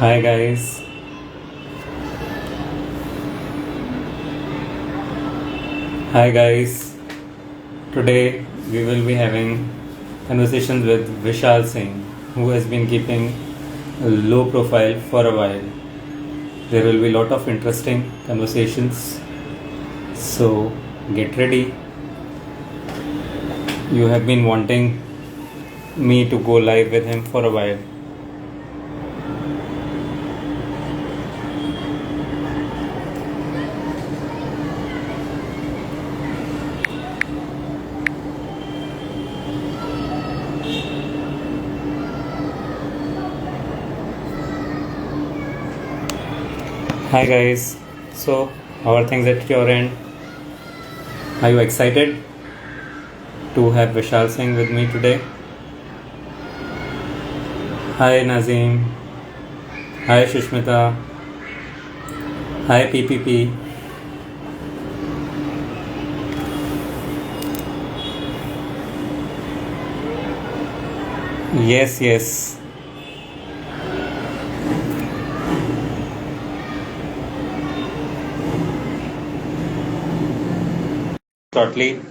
Hi guys. Hi guys. Today we will be having conversations with Vishal Singh, who has been keeping a low profile for a while. There will be a lot of interesting conversations. So get ready. You have been wanting me to go live with him for a while. Hi guys. So how are things at your end? Are you excited to have Vishal Singh with me today? Hi Nazim. Hi Shushmita. Hi PPP. Yes, yes. Shortly.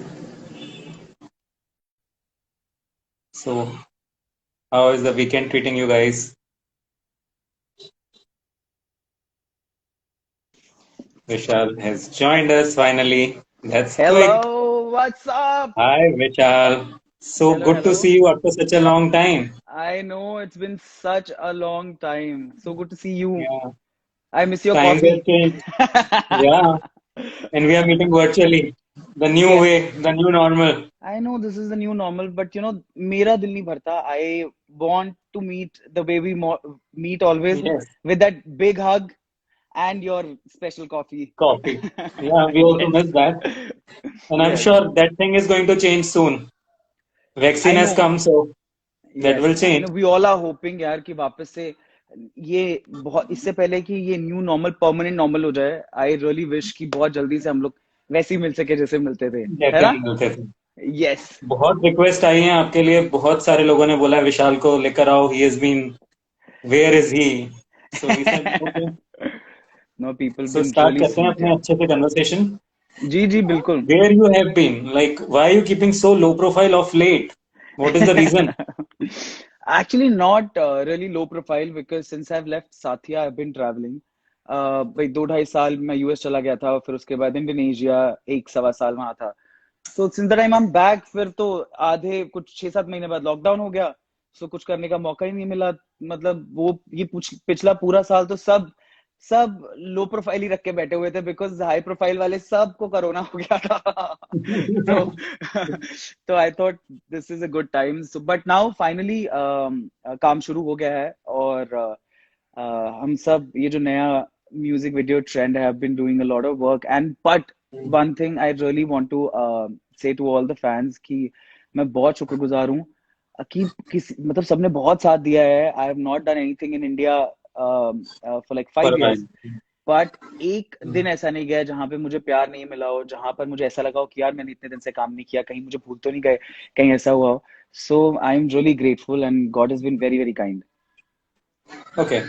So, how is the weekend treating you guys? Vishal has joined us finally. That's quick. Hello, what's up? Hi, Vishal. So Hello, good to hello. see you after such a long time. I know it's been such a long time. So good to see you. Yeah, I miss your times have coffee. changed. Yeah, and we are meeting virtually. The new Yes, way, the new normal. I know this is the new normal, but मेरा दिल नहीं भरता. I want to meet the way we meet always Yes, with that big hug and your special coffee. coffee. Yeah, we also Yes. miss that. And I'm Yes, sure that thing is going to change soon. Vaccine I has know. come, so that will yes I change. No we all are hoping यार कि वापस से ये बहुत इससे पहले कि ये न्यू नॉर्मल परमानेंट नॉर्मल हो जाए आई रियली विश कि बहुत जल्दी से हम लोग वैसे ही मिल सके जैसे मिलते थे है जैसे ना हम मिलते थे। यस बहुत रिक्वेस्ट आई है आपके लिए, बहुत सारे लोगों ने बोला है विशाल को लेकर आओ, he has been, where is he? So we said okay. No people so been start really करते हैं स्वीट अपने यार अच्छे से कन्वर्सेशन। जी जी बिल्कुल where you have been, like why are you keeping so low profile of late? What is the reason? Actually, not really low profile because since I've left Sathya, I've been traveling. भाई 2 ढाई साल मैं US चला गया था फिर उसके बाद इंडोनेशिया 1 सवा साल वहां था तो since the time I am back फिर तो आधे कुछ 6 7 महीने बाद लॉकडाउन हो गया सो कुछ करने का मौका ही नहीं मिला मतलब वो ये पिछला पूरा साल तो सब सब लो प्रोफाइल ही रख के बैठे हुए थे बिकॉज हाई प्रोफाइल वाले सबको कोरोना हो गया था तो तो I thought this is a good time so but now finally काम शुरू हो गया है और हम सब ये जो नया म्यूजिक वीडियो ट्रेंड है, I've been doing a lot of work and but one thing I really want to say to all the fans कि मैं बहुत शुक्रगुजार हूँ कि किसी मतलब सबने बहुत साथ दिया है I have not done anything in India for like for 5 years but एक दिन ऐसा नहीं गया जहां पे मुझे प्यार नहीं मिला हो जहां पर मुझे ऐसा लगा हो कि यार मैंने इतने दिन से काम नहीं किया कहीं मुझे भूल तो नहीं गए कहीं ऐसा हुआ हो so I am really grateful and God has been very very kind okay.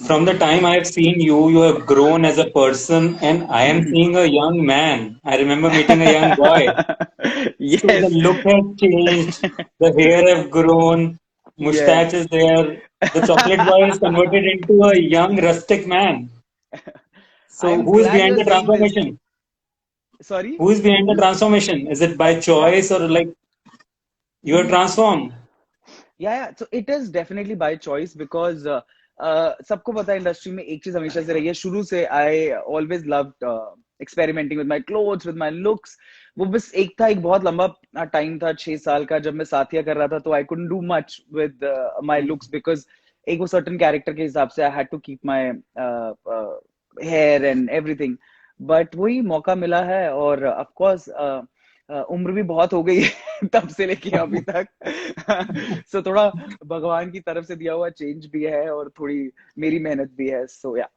From the time I've seen you, you have grown as a person, and I am seeing a young man. I remember meeting a young boy. So the Yes. look has changed, the hair have grown, Yes. mustache is there. The chocolate boy is converted into a young rustic man. So I'm who is glad behind you're the saying this. transformation? Sorry? Who is behind the transformation? Is it by Yeah. choice or like you are transformed? Yeah. So it is definitely by choice because सबको पता है industry में एक चीज हमेशा से रही है शुरू से I always loved experimenting with my clothes with my looks वो बस एक था एक बहुत लंबा टाइम था 6 साल का जब मैं साथिया कर रहा था तो I couldn't do much with my looks because एक वो सर्टेन कैरेक्टर के हिसाब से I had to keep my hair and everything but वही मौका मिला है और ऑफ कोर्स उम्र भी बहुत हो गई है तब से लेके अभी तक सो थोड़ा भगवान की तरफ से दिया हुआ चेंज भी है और थोड़ी मेरी मेहनत भी है सो या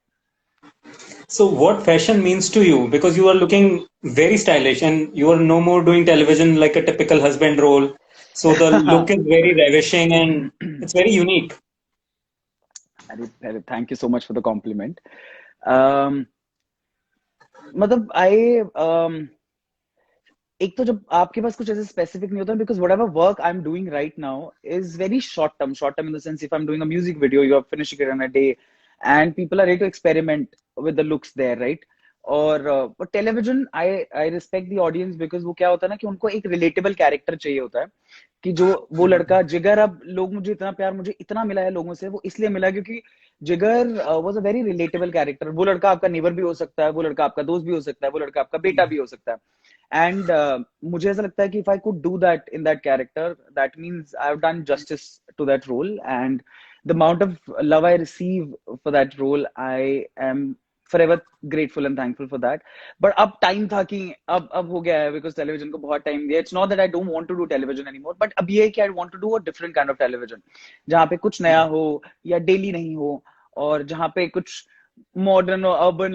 So what fashion means to you? Because you are looking very stylish and you are no more doing television like a typical husband role. So the look is very ravishing and it's very unique. अरे thank you so much for the compliment. um, मतलब आई एक तो जब आपके पास कुछ ऐसे specific नहीं होता, because whatever work I am doing right now is very short term in the sense, if I am doing a music video, you are finishing it in a day, and people are ready to experiment with the looks there, right? और television, I respect the audience, because वो क्या होता है ना कि उनको एक relatable character चाहिए होता है, कि जो वो लड़का जिगर, अब लोग मुझे इतना प्यार मुझे इतना मिला है लोगों से, वो इसलिए मिला क्योंकि जिगर was a very relatable character. वो लड़का आपका नेबर भी हो सकता है, वो लड़का आपका दोस्त भी हो सकता है, वो लड़का आपका बेटा भी हो सकता है. And मुझे ऐसा लगता है कि if I could do that in that character, that means I've done justice to that role, and the amount of love I receive for that role, I am forever grateful and thankful for that. But अब time था कि अब हो गया है, because television को बहुत time दिया. It's not that I don't want to do television anymore, but अब ये है कि I want to do a different kind of television, जहाँ पे कुछ नया हो या डेली नहीं हो, और जहाँ पे कुछ मॉडर्न और अर्बन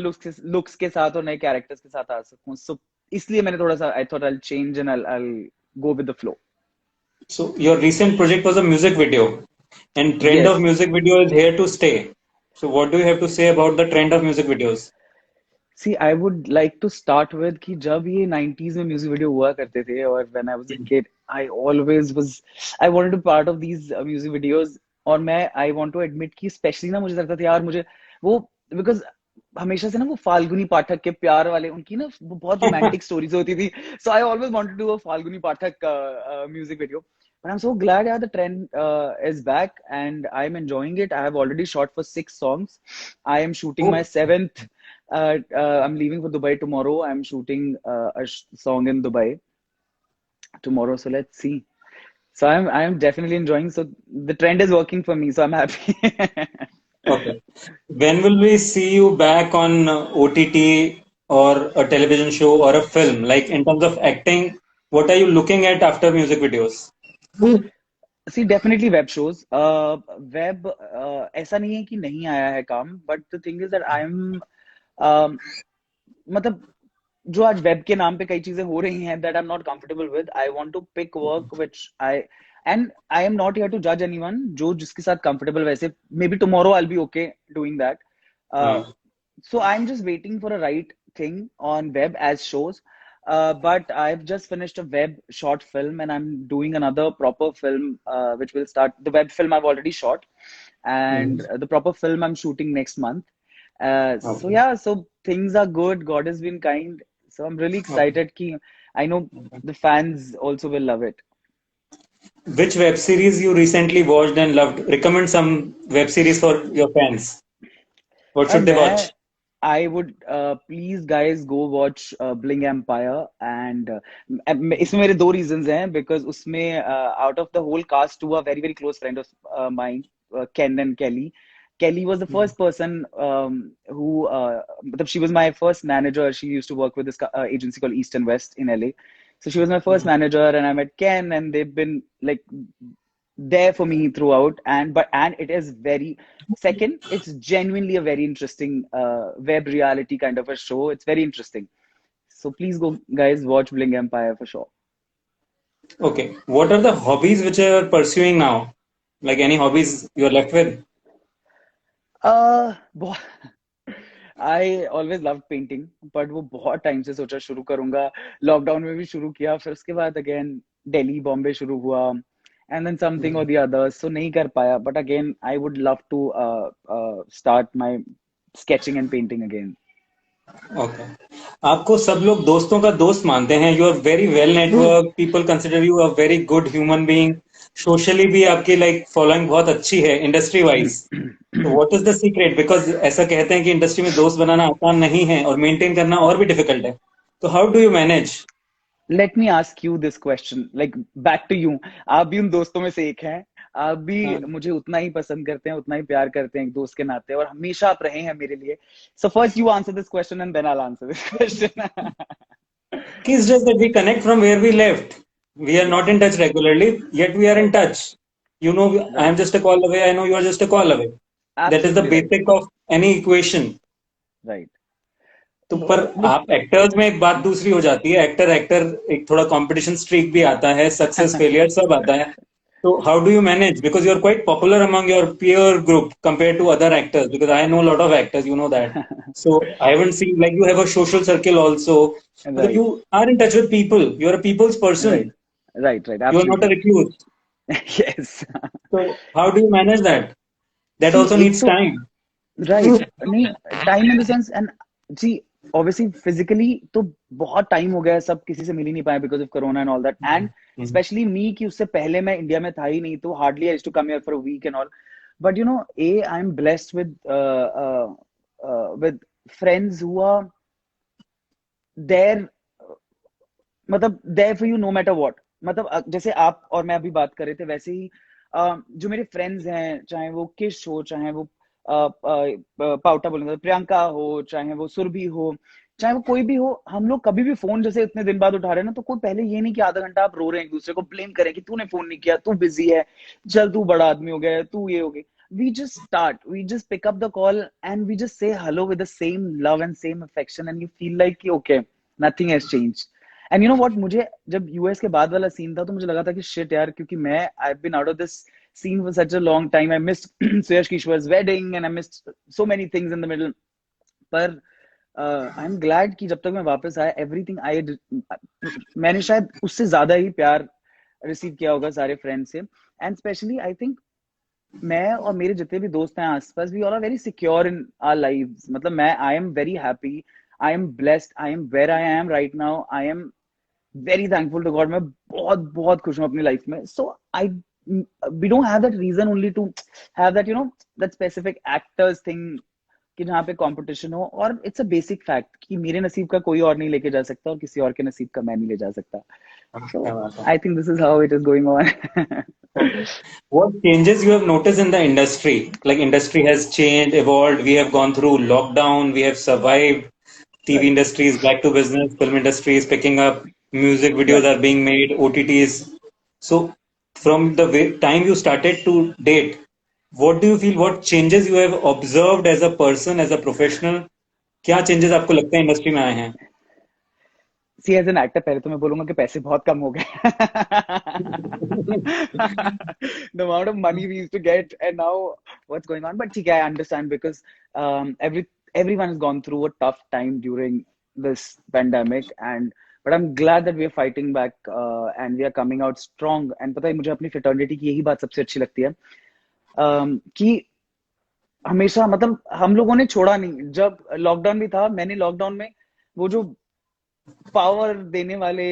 लुक्स के साथ और नए कैरेक्टर्स के साथ आ सकूं. सो इसलिए मैंने थोड़ा सा, I thought I change and I go with the flow. So your recent project was a music video, and trend of yes. music video is here to stay. So what do you have to say about the trend of music videos? See I would like to start with कि जब ये 90s में music video हुआ करते थे, और when I was a kid, I always was, I wanted to part of these music videos. और मैं, आई वांट टू एडमिट कि स्पेशली ना मुझे लगता था यार, मुझे वो, बिकॉज हमेशा से ना वो फाल्गुनी पाठक के प्यार वाले, उनकी ना वो बहुत रोमांटिक स्टोरीज होती थी. So I always wanted to do a Falguni Pathak music video. But I'm so glad, yeah, the trend is back, and I'm enjoying it. I have already shot for 6 songs. I am shooting my Oh, seventh. I'm leaving for Dubai tomorrow. I'm shooting song in Dubai tomorrow. So let's see. So I'm definitely enjoying. So the trend is working for me. So I'm happy. okay. When will we see you back on OTT or a television show or a film? Like in terms of acting, what are you looking at after music videos? See, definitely web shows. Web, ऐसा नहीं है कि नहीं आया है काम, but the thing is that um, मतलब जो आज वेब के नाम पे कई चीजें हो रही हैं, that I'm not comfortable with. I want to pick work which and I am not here to judge anyone. जो जिसके साथ comfortable, वैसे maybe tomorrow I'll be okay doing that. Uh, हाँ. so I'm just waiting for a right thing on web as shows. But I've just finished a web short film, and I'm doing another proper film, which will start. The web film I've already shot, Mhm. and the proper film I'm shooting next month. So Okay. yeah, so things are good. God has been kind. So I'm really Okay. excited. Ki I know Okay. the fans also will love it. Which web series you recently watched and loved? Recommend some web series for your fans. What should they मैं watch? I would please guys go watch Bling Empire, and इसमें मेरे दो reasons हैं, because उसमें out of the whole cast, two are very very close friend of mine, Ken and Kelly. Kelly was the first person who she was my first manager. She used to work with this agency called East and West in LA. So she was my first manager, and I met Ken, and they've been like there for me throughout. And it is very, second, it's genuinely a very interesting web reality kind of a show. It's very interesting. So please go, guys, watch Bling Empire for sure. Okay. What are the hobbies which you are pursuing now? Like any hobbies you're left with? Uh, I always loved painting, but वो बहुत time से सोचा शुरू करूंगा. Lockdown में भी शुरू किया, फिर उसके बाद अगेन दिल्ली बॉम्बे शुरू हुआ, and then something or the other, so नहीं कर पाया. But again, I would love to start my sketching and painting again. Okay. आपको सब लोग दोस्तों का दोस्त मानते हैं. You are very well network. People consider you a very good human being. Socially भी आपकी लाइक फॉलोइंग बहुत अच्छी है इंडस्ट्री वाइज. तो what is the secret? Because ऐसा कहते हैं कि इंडस्ट्री में दोस्त बनाना आसान नहीं है और मेंटेन करना और भी डिफिकल्ट है. तो how do you manage? Let me ask you this question, like back to you. आप भी उन दोस्तों में से एक हैं. आप भी मुझे उतना ही पसंद करते हैं, उतना ही प्यार करते हैं एक दोस्त के नाते, और हमेशा आप रहे हैं मेरे लिए. So first you answer this question, and then I'll answer this question. It's just that we connect from where we left. We are not Yeah, in touch regularly, yet we are in right, touch. You know, I am right. just a call away. I know you are just a call away. That is the Absolutely right, basic of any equation. right. तो पर आप actors में एक बात दूसरी हो जाती है. एक्टर एक्टर एक थोड़ा कंपटीशन स्ट्रीक भी आता है, सक्सेस फेलियर सब आता है. So how do you manage? Because you're quite popular among your peer group compared to other actors. Because I know a lot of actors, you know that. So I haven't seen like you have a social circle also. But Right, you are in touch with people. You're a people's right, person. right, You are not a absolutely. recluse. Yes. So how do you manage that? That See, also एक needs तो time. Right नहीं, time in the sense and see obviously physically तो बहुत time हो गया है, सब किसी से मिल ही नहीं पाए because of corona and all that, and Mhm. Specially me कि उससे पहले मैं इंडिया में था ही नहीं, तो hardly I used to come here for a week and all, but you know uh I am blessed with friends who are there, मतलब there for you no matter what, मतलब जैसे आप और मैं अभी बात कर रहे थे वैसे ही जो मेरे फ्रेंड्स हैं, चाहे वो किश हो, चाहे वो पाउटा बोलेंगे प्रियंका हो, चाहे वो सुरभि हो, चाहे वो कोई भी हो, हम लोग कभी भी फोन जैसे इतने दिन बाद उठा रहे हैं ना, तो कोई पहले ये नहीं कि आधा घंटा आप रो रहे हैं एक दूसरे को ब्लेम करें कि तूने फोन नहीं किया, तू बिजी है, चल तू बड़ा आदमी हो गया है, तू ये हो गई. We just pick up the call and we just say hello with the same love and same affection, and you feel like कि okay, nothing has changed. And you know what, मुझे जब यूएस के बाद वाला scene था तो मुझे लगा था कि शिट यार, क्योंकि मैं I have been out of this scene for such a long time, I missed Suyash Kishore's wedding and I missed so many things in the middle, पर आई एम ग्लैड कि जब तक मैं वापस आया एवरीथिंग आई, मैंने शायद उससे ज्यादा ही प्यार रिसीव किया होगा सारे फ्रेंड से, एंड स्पेशली आई थिंक मैं और मेरे जितने भी दोस्त हैं आसपास, we all are very secure in our lives, मतलब मैं I am very happy, I am blessed, I am where I am right now, I am very thankful to God, मैं बहुत बहुत खुश हूँ अपनी लाइफ में. So I we don't have that reason only to have that you know that specific actors thing कि जहाँ पे कंपटीशन हो, और इट्स अ बेसिक फैक्ट कि मेरे नसीब का कोई और नहीं लेके जा सकता और किसी और के नसीब का मैं नहीं ले जा सकता. सो क्या बात है. I think this is how it is going on. Okay. What changes you have noticed in the industry? Like industry has changed, evolved. We have gone through lockdown. We have survived. TV Right, industry is back to business. Film industry is picking up. Music videos right. are being made. OTTs. So from the time you started to date, what do you feel? What changes you have observed as a person, as a professional? क्या changes आपको लगता है industry में आए हैं? सी as an actor पहले तो मैं बोलूंगा कि पैसे बहुत कम हो गए. The amount of money we used to get and now what's going on, but ठीक है, I understand because everyone has gone through a tough time during this pandemic, and but I'm glad that we are fighting back and we are coming out strong. And पता है मुझे अपनी fraternity की यही बात सबसे अच्छी लगती है, कि हमेशा मतलब हम लोगों ने छोड़ा नहीं, जब लॉकडाउन भी था मैंने लॉकडाउन में वो जो पावर देने वाले,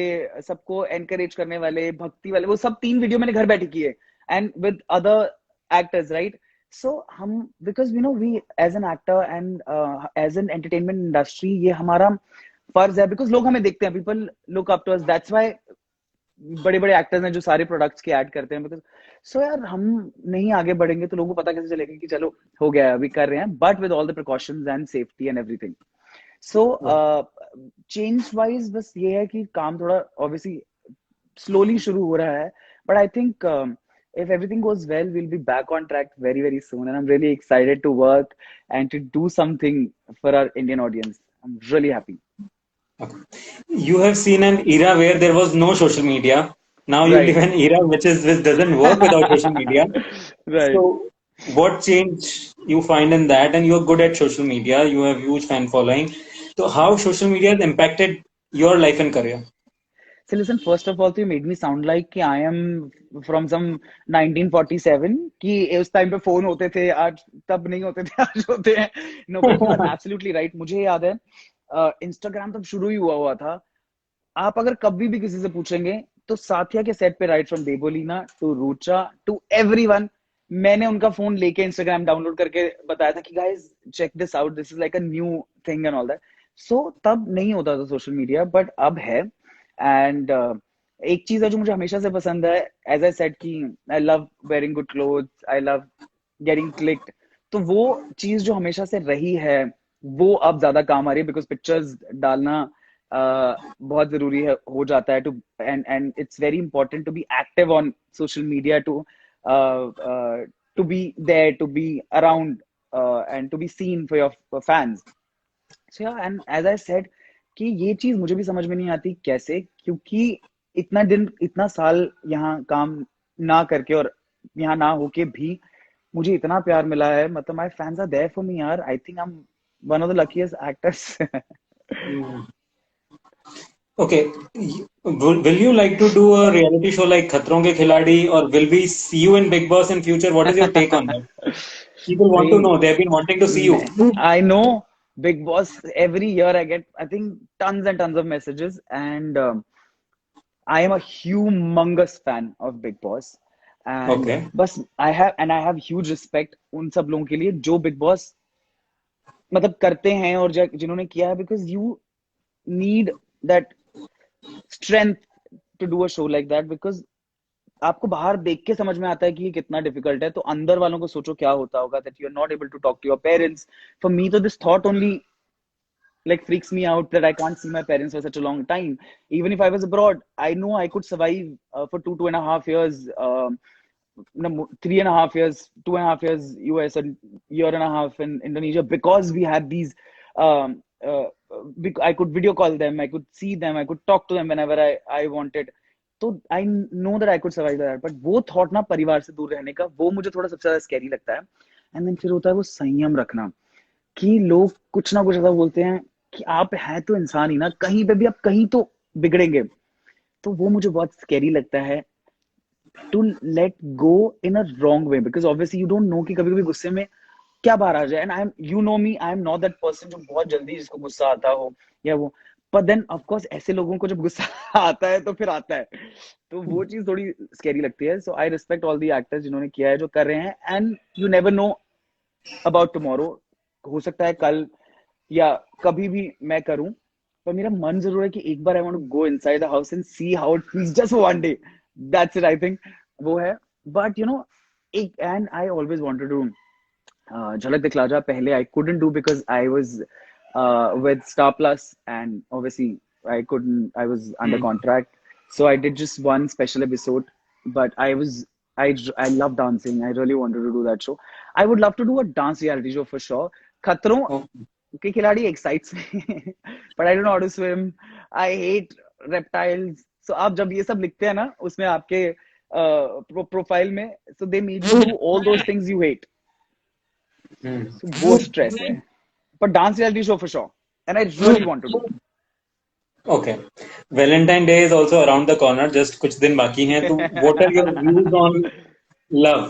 सबको एनकरेज करने वाले, भक्ति वाले, वो सब 3 वीडियो मैंने घर बैठे किए, and with other actors right. So हम because you know we as an actor and as an entertainment industry, ये हमारा फर्ज है बिकॉज लोग हमें देखते हैं, people look up to us, that's why बड़े बड़े एक्टर्स हैं जो सारे प्रोडक्ट्स के ऐड करते हैं, बिकॉज सो यार हम नहीं आगे बढ़ेंगे तो लोगों को पता कैसे चलेगा कि चलो हो गया अभी कर रहे हैं, but with all the precautions and safety and everything. So change wise बस ये है कि काम थोड़ा ऑब्वियसली स्लोली शुरू हो रहा है, but I think if everything goes well, we'll be back on track very, very soon. And I'm really excited to work and to do something for our Indian audience. I'm really happy. Okay. You have seen an era where there was no social media. Now you live Right. an era which doesn't work without social media. Right. So what change you find in that? And you're good at social media. You have huge fan following. So how social media has impacted your life and career? So listen, first of all, you made me sound like कि I am from some 1947 कि उस time पे phone होते थे, आज तब नहीं होते थे, आज होते हैं. No, but you are absolutely right. मुझे याद है इंस्टाग्राम तब शुरू ही हुआ था. आप अगर कभी भी किसी से पूछेंगे तो साथिया के सेट पे, right from Debolina to Rucha to everyone, मैंने उनका फोन लेके इंस्टाग्राम डाउनलोड करके बताया था कि guys check this out, this is like a new thing and all that. So तब नहीं होता था सोशल मीडिया, बट अब है. एंड एक चीज है जो मुझे हमेशा से पसंद है, एज आई सेड कि I love wearing good clothes, I love getting clicked, तो वो चीज जो हमेशा से रही है वो अब ज्यादा काम आ रही है, बिकॉज पिक्चर्स डालना बहुत जरूरी है हो जाता है too, and it's very important to be active on social media, to be there, to be around and to be seen for your fans. So yeah, and as I said कि ये चीज मुझे भी समझ में नहीं आती कैसे, क्योंकि इतना दिन इतना साल यहाँ काम ना करके और यहाँ ना होके भी मुझे इतना प्यार मिला है, मतलब my fans are there for me यार। I think I am one of the luckiest actors. Hmm. Okay. Will you like to do a reality show like Khatron Ke Khiladi, or will we see you in Big Boss in future? What is your take on that? People want to भाई know. They've been wanting to see you. I know Big Boss, every year I get, I think, tons and tons of messages, and I am a humongous fan of Big Boss, and Okay. बस I have huge respect उन सब लोगों के लिए जो Big Boss मतलब करते हैं और जिन्होंने किया है, because you need that strength to do a show like that, because आपको बाहर देख के समझ में आता है कि ये कितना डिफिकल्ट है, तो अंदर वालों को सोचो क्या होता होगा, that you are not able to talk to your parents. For me, तो this thought only like freaks me out that I can't see my parents for such a long time. Even if I was abroad, I know I could survive for 2.5 years, no, 3.5 years, 2.5 years US, and year and a half in Indonesia, because we had these. Um, uh, I could video call them, I could see them, I could talk to them whenever I wanted. तो I know that I could survive that, but वो thought ना परिवार से दूर रहने का, वो मुझे थोड़ा सबसे ज्यादा स्कैरी लगता है। एंड देन फिर होता है वो संयम रखना, कि लोग कुछ ना कुछ ऐसा बोलते हैं कि आप हैं तो इंसान ही ना, कहीं पे भी आप कहीं तो बिगड़ेंगे। तो वो मुझे बहुत स्कैरी लगता है, to let go in a wrong way, because obviously you don't know कि कभी कभी गुस्से में क्या बाहर आ जाए। And I am, you know me, I am not that person जो बहुत जल्दी जिसको गुस्सा आता हो या वो, पर देन ऑफ कोर्स ऐसे लोगों को जब गुस्सा आता है तो फिर आता है, तो वो चीज थोड़ी स्कैरी लगती है। So I respect all the actors जिन्होंने किया है, जो कर रहे हैं, and you never know about tomorrow, हो सकता है कल या कभी भी मैं करूं, पर मेरा मन जरूर है कि एक बार I want to go inside the house and see how it feels just for one day. That's it, I think वो है। बट यू नो, एक, and I always wanted to Jhalak Dikhhla जा, पहले I couldn't do because I was with Star Plus, and obviously I was under Hmm. contract, so I did just one special episode. But I love dancing, I really wanted to do that show. I would love to do a dance reality show for sure. खतरों Oh, के खिलाड़ी excites me, but I don't know how to swim, I hate reptiles. So आप जब ये सब लिखते हैं ना उसमें आपके प्रोफाइल में, so they made you do all those things you hate. hmm. So वो स्ट्रेस है, पर dance reality show for sure, and I really want to do. Okay. Valentine Day is also around the corner. Just कुछ दिन बाकी हैं. तो what are your views on love?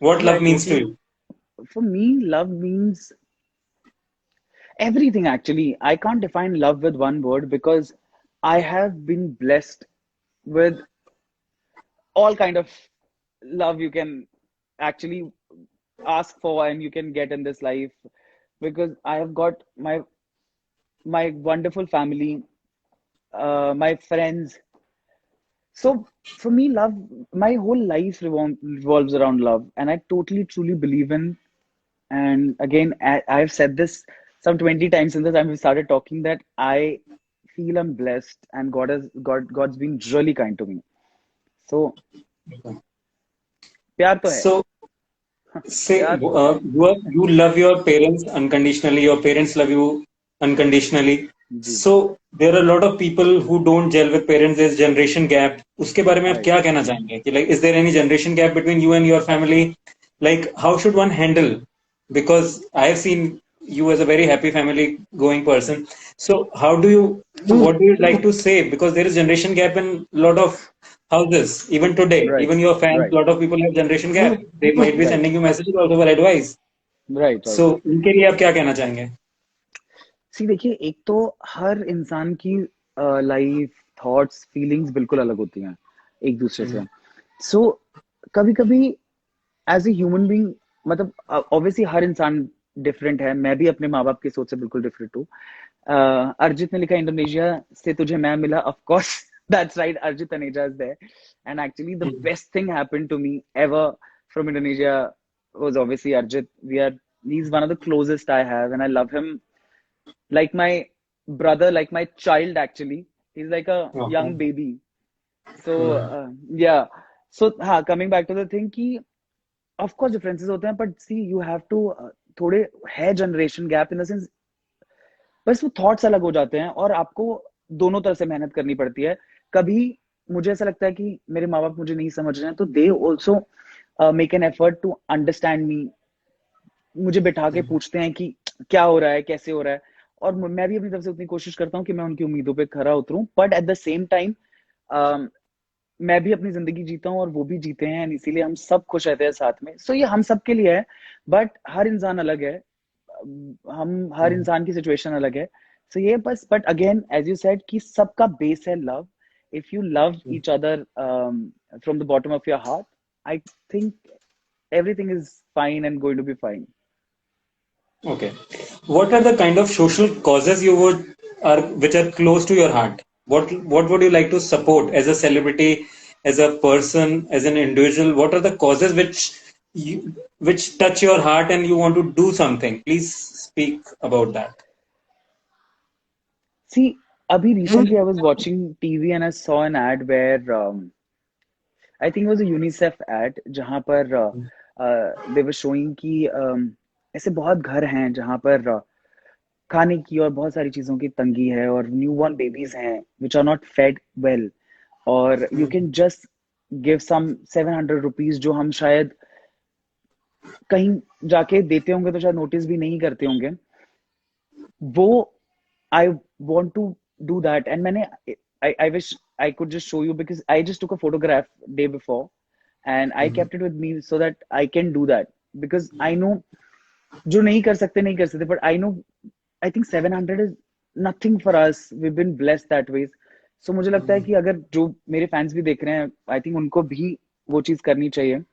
What See, I love means to totally, you? for me, love means everything actually. I can't define love with one word, because I have been blessed with all kind of love you can actually ask for and you can get in this life, because I have got my wonderful family, my friends. So for me, love, my whole life revolves around love, and I totally truly believe in. And again, I've said this some 20 times since the time we started talking, that I feel I'm blessed, and God's been really kind to me. So प्यार तो है, So, say प्यार तो है। you love your parents unconditionally. Your parents love you unconditionally. Ji, So there are a lot of people who don't gel with parents. There's generation gap. उसके बारे में आप राइट। क्या कहना चाहेंगे? कि like, is there any generation gap between you and your family? Like, how should one handle? Because I have seen you as a very happy family going person. So how do you? So what do you like to say? Because there is generation gap in a lot of houses even today. Right, Even your fans, a right, lot of people have generation gap. They might be right, sending you messages also for advice. Right, right. So उनके लिए आप क्या कहना चाहेंगे? सी देखिए, एक तो हर इंसान की लाइफ, थॉट्स, फीलिंग्स बिल्कुल अलग होती हैं एक दूसरे से। Hmm. सो कभी कभी एज ए ह्यूमन बीइंग, मतलब ऑब्वियसली हर इंसान डिफरेंट है, मैं भी अपने माँ बाप की सोच से बिल्कुल डिफरेंट हूँ। अर्जित ने लिखा इंडोनेशिया से तुझे मैं मिला, of course that's right, Arjit Taneja is there, and actually the Hmm. Best thing happened to me ever from Indonesia was obviously Arjit. He's one of the closest I have, and I love him like my brother, like my child actually. He's like a young Okay. baby. So Hmm. yeah. So हाँ, coming back to the thing कि of course differences होते हैं, but see you have to थोड़े है generation gap in the sense, बस वो thoughts अलग हो जाते हैं और आपको दोनों तरफ से मेहनत करनी पड़ती है। कभी मुझे ऐसा लगता है कि मेरे माँ बाप मुझे नहीं समझ रहे हैं, तो they also make an effort to understand me. मुझे बैठा के पूछते हैं कि क्या हो रहा है, कैसे हो रहा है, और मैं भी अपनी तरफ से उतनी कोशिश करता हूँ कि मैं उनकी उम्मीदों पे खरा उतरूं, but at the same time मैं भी अपनी जिंदगी जीता हूँ और वो भी जीते हैं, and इसीलिए हम सब खुश रहते हैं साथ में। सो ये हम सब के लिए है, बट हर इंसान अलग है। हम हर इंसान की सिचुएशन अलग है। सो ये बस, but again as you said कि सबका बेस है love. If you love each other from the bottom of your heart, I think everything is fine and going to be fine. Okay. What are the kind of social causes you would are which are close to your heart? What would you like to support as a celebrity, as a person, as an individual? What are the causes which touch your heart and you want to do something? Please speak about that. See, abhi recently I was watching TV and I saw an ad where I think it was a UNICEF ad जहाँ पर they were showing कि ऐसे बहुत घर हैं जहाँ पर खाने की और बहुत सारी चीजों की तंगी है, और न्यू बॉर्न बेबीज हैं which are not fed well, और you can just give some 700 rupees जो हम शायद कहीं जाके देते होंगे तो शायद नोटिस भी नहीं करते होंगे। वो I want to do that, and मैंने I wish I could just show you because I just took a photograph day before and I kept it with me so that I can do that, because I know जो नहीं कर सकते नहीं कर सकते, but I know I think 700 is nothing for us. We've been blessed that ways. So मुझे लगता है कि अगर जो मेरे फैंस भी देख रहे हैं, I think उनको भी वो चीज करनी चाहिए.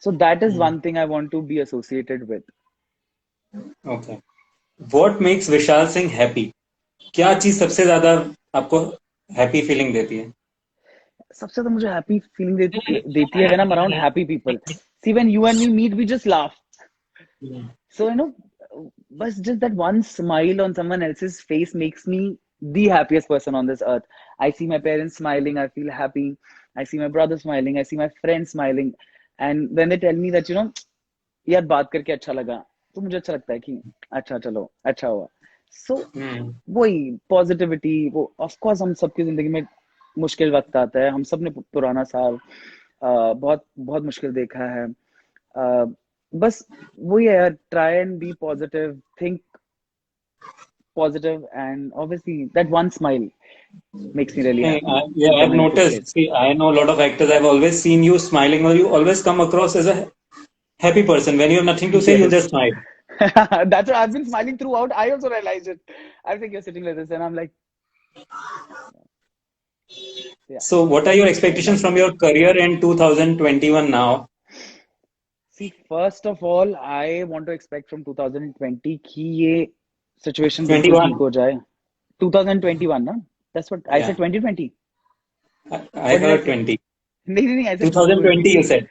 So that is one thing I want to be associated with. Okay. What makes Vishal Singh happy? क्या चीज सबसे ज्यादा आपको हैप्पी फीलिंग देती है? सबसे ज्यादा मुझे हैप्पी फीलिंग देती है when I'm around happy people. See, when you and me meet, we just laugh. So, but just that one smile on someone else's face makes me the happiest person on this earth. I see my parents smiling, I feel happy. I see my brother smiling, I see my friends smiling. And when they tell me that, यार बात करके अच्छा लगा, तो मुझे अच्छा लगता है कि अच्छा, चलो अच्छा हुआ. So, वही पॉजिटिविटी, वो ऑफ कोर्स हम सबकी जिंदगी में मुश्किल वक्त आता है. हम सब ने पुराना साल बहुत बहुत मुश्किल देखा है. बस वही है यार, try and be positive, think positive, and obviously that one smile makes me really Hey, happy. yeah, जब I've मैंने खुद से noticed. See, I know a lot of actors. I've always seen you smiling, or you always come across as a happy person. When you have nothing to say, you yes. just smile. That's what I've been smiling throughout. I also realized it. I think you're sitting like this and I'm like, yeah, So, what are your I expectations like from it. your career in 2021 now? See, first of all, I want to expect from 2020 कि ये situation बिल्कुल ठीक 21. हो जाए. 2021 ना? That's what I Yeah, said. 2020. I What did I heard say? 20. नहीं नहीं नहीं, I said 2020, you said.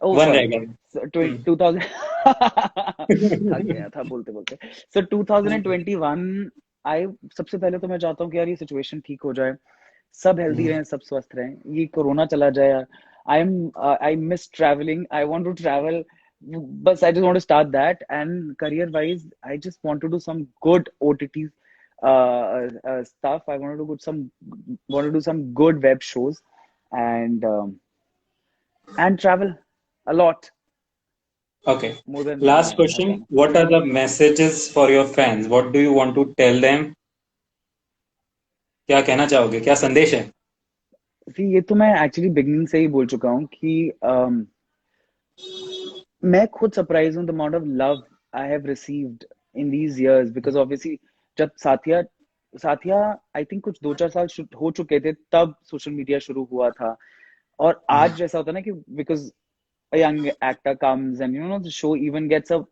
oh One sorry. reg. So, 2000 थक गया था बोलते बोलते. So 2021, I सबसे पहले तो मैं चाहता हूँ कि यार ये सिचुएशन ठीक हो जाए, सब हेल्दी रहें, सब स्वस्थ रहें, ये कोरोना चला जाए यार. I miss traveling. I want to travel. But I just want to start that. And career wise, I just want to do some good OTT stuff. I want to do some good web shows, and travel a lot Okay. more than Last I've question. done. What are the messages for your fans? What do you want to tell them? क्या कहना चाहोगे? क्या संदेश है? See, ये तो मैं actually beginning से ही बोल चुका हूँ कि मैं खुद सरप्राइज हूँ the amount of love I have received in these years, because obviously जब साथिया साथिया आई थिंक कुछ 2-4 साल हो चुके थे तब सोशल मीडिया शुरू हुआ था. और आज जैसा होता है ना कि because a young actor comes and the show even gets a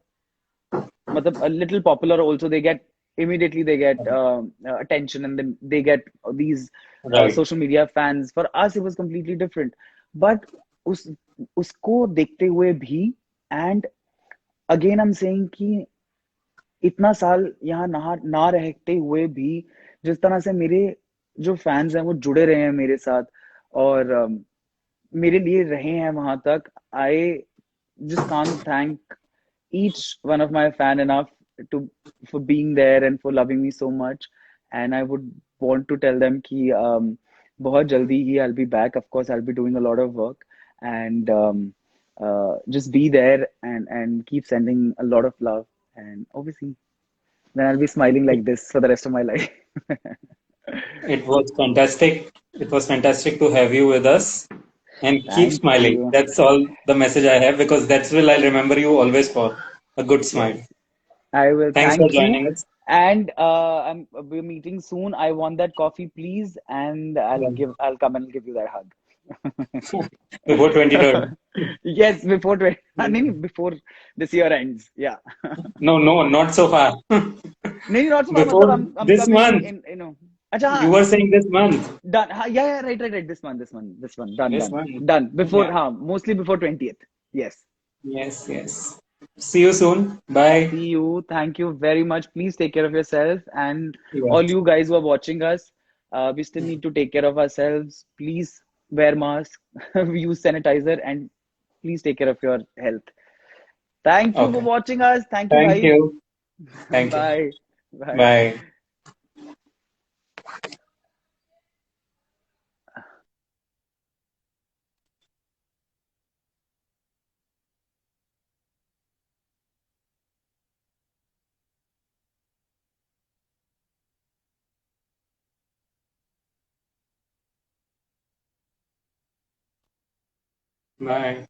little popular also, they get immediately they get attention, and then they get these Right. social media fans. For us it was completely different, but उस उसको देखते हुए भी, and again I'm saying कि इतना साल यहाँ ना रहते हुए भी जिस तरह से मेरे जो फैंस हैं वो जुड़े रहे हैं मेरे साथ, और मेरे लिए रहे हैं वहां तक. आई just can't thank each one of my fan enough to for being there and for loving me so much. And I would want to tell them कि बहुत जल्दी ही I'll be back. Of course, I'll be doing a lot of work and just be there and keep sending a lot of love. And obviously, then I'll be smiling like this for the rest of my life. It was fantastic. It was fantastic to have you with us. And keep Thank smiling. you. That's all the message I have because that's will I'll remember you always for a good smile. Yes, I will. Thanks for Thank you. joining us. And we're meeting soon. I want that coffee, please, and Yeah. I'll come and give you that hug. Before 23rd. Yes, before 20, I mean, before this year ends. Yeah. No, no, not so far. नहीं not so far मतलब Before I'm this coming month. in अच्छा You were saying this month. done हाँ yeah right this one done This done month. done before Yeah. हाँ mostly before 20th. Yes. Yes, yes. See you soon. Bye. See you. Thank you very much. Please take care of yourself and all Yes. you guys who are watching us. We still need to take care of ourselves. Please wear mask, use sanitizer, and please take care of your health. Thank you for Okay. watching us. Thank you, Thank bhai. you. Thank you. Bye. Bye. Bye. Bye.